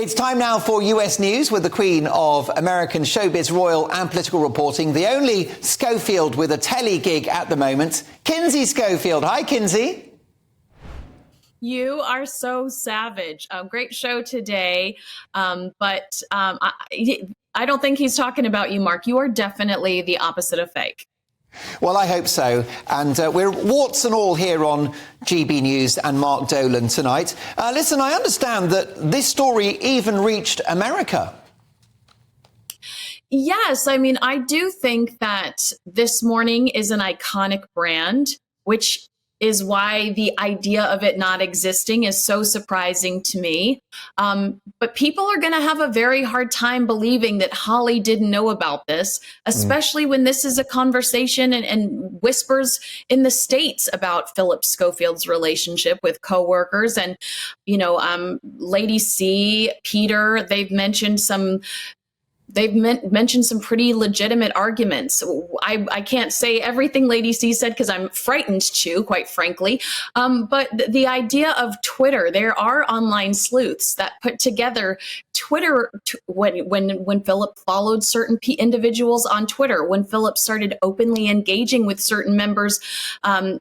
It's time now for US News with the Queen of American showbiz, royal and political reporting, the only Schofield with a telly gig at the moment, Kinsey Schofield. Hi, Kinsey. You are so savage. Great show today, but I don't think he's talking about you, Mark. You are definitely the opposite of fake. Well, I hope so. And we're warts and all here on GB News and Mark Dolan tonight. Listen, I understand that this story even reached America. Yes, I mean, I do think that This Morning is an iconic brand, which is why the idea of it not existing is so surprising to me. But people are going to have a very hard time believing that Holly didn't know about this, especially when this is a conversation and whispers in the States about Phillip Schofield's relationship with coworkers. And, you know, Lady C, Peter, they've mentioned some pretty legitimate arguments. I can't say everything Lady C said because I'm frightened to, quite frankly. But the idea of Twitter, there are online sleuths that put together Twitter when Phillip followed certain individuals on Twitter, when Phillip started openly engaging with certain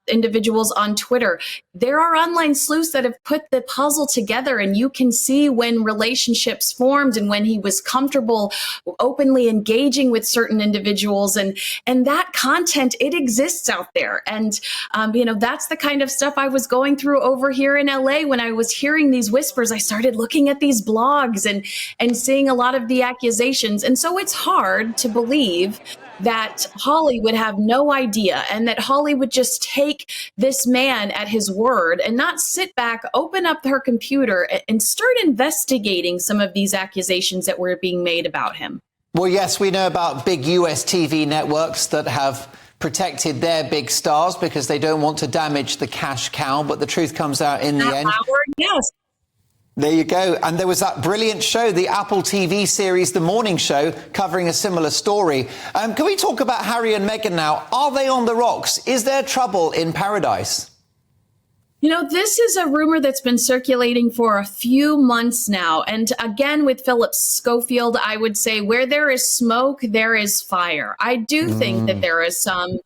individuals on Twitter. There are online sleuths that have put the puzzle together, and you can see when relationships formed and when he was comfortable openly engaging with certain individuals, and that content, it exists out there. And you know, that's the kind of stuff I was going through over here in LA when I was hearing these whispers. I started looking at these blogs and seeing a lot of the accusations, and so it's hard to believe that Holly would have no idea, and that Holly would just take this man at his word and not sit back, open up her computer, and start investigating some of these accusations that were being made about him. Well, yes, we know about big US TV networks that have protected their big stars because they don't want to damage the cash cow, but the truth comes out in the end. Yes. There you go. And there was that brilliant show, the Apple TV series, The Morning Show, covering a similar story. Can we talk about Harry and Meghan now? Are they on the rocks? Is there trouble in paradise? You know, this is a rumor that's been circulating for a few months now. And again, with Phillip Schofield, I would say where there is smoke, there is fire. I do think that there is some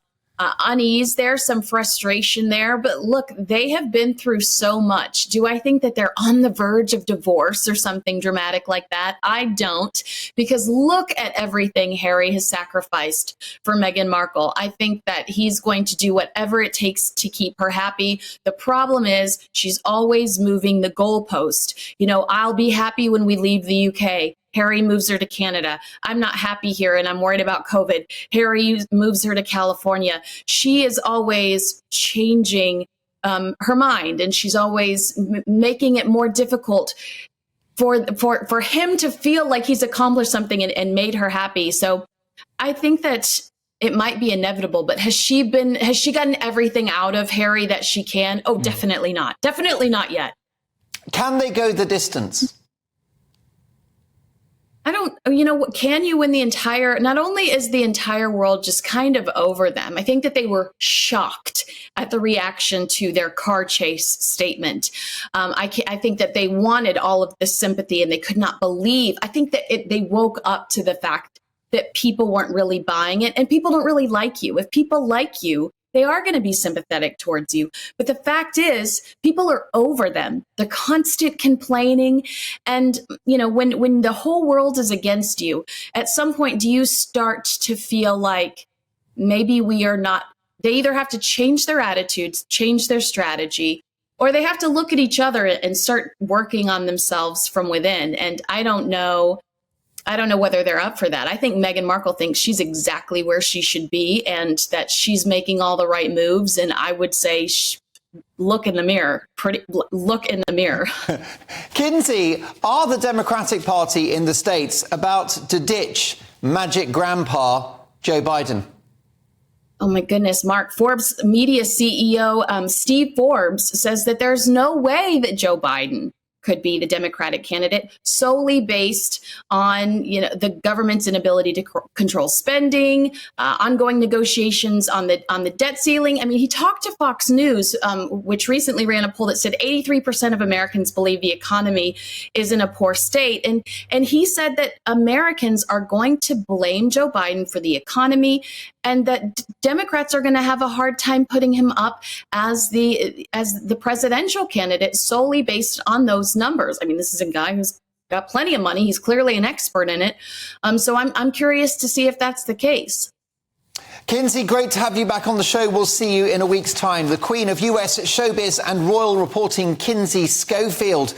unease there, some frustration there. But look, they have been through so much. Do I think that they're on the verge of divorce or something dramatic like that? I don't, because look at everything Harry has sacrificed for Meghan Markle. I think that he's going to do whatever it takes to keep her happy. The problem is she's always moving the goalpost. You know, I'll be happy when we leave the UK. Harry moves her to Canada. I'm not happy here and I'm worried about COVID. Harry moves her to California. She is always changing her mind, and she's always making it more difficult for him to feel like he's accomplished something and made her happy. So I think that it might be inevitable, but has she gotten everything out of Harry that she can? Oh, definitely not. Definitely not yet. Can they go the distance? Can you when not only is the entire world just kind of over them, I think that they were shocked at the reaction to their car chase statement. I think that they wanted all of this sympathy and they could not believe. I think that they woke up to the fact that people weren't really buying it, and people don't really like you. If people like you, they are going to be sympathetic towards you. But the fact is, people are over them. The constant complaining. And, you know, when the whole world is against you, at some point, do you start to feel like maybe we are not, they either have to change their attitudes, change their strategy, or they have to look at each other and start working on themselves from within. And I don't know whether they're up for that. I think Meghan Markle thinks she's exactly where she should be and that she's making all the right moves. And I would say, look in the mirror. Look in the mirror. Kinsey, are the Democratic Party in the States about to ditch Magic Grandpa Joe Biden? Oh, my goodness, Mark. Forbes media CEO Steve Forbes says that there's no way that Joe Biden could be the Democratic candidate, solely based on the government's inability to control spending, ongoing negotiations on the debt ceiling. I mean, he talked to Fox News, which recently ran a poll that said 83% of Americans believe the economy is in a poor state, and he said that Americans are going to blame Joe Biden for the economy, and that Democrats are going to have a hard time putting him up as the presidential candidate solely based on those numbers. I mean, this is a guy who's got plenty of money. He's clearly an expert in it. So I'm curious to see if that's the case. Kinsey, great to have you back on the show. We'll see you in a week's time. The Queen of US showbiz and royal reporting, Kinsey Schofield.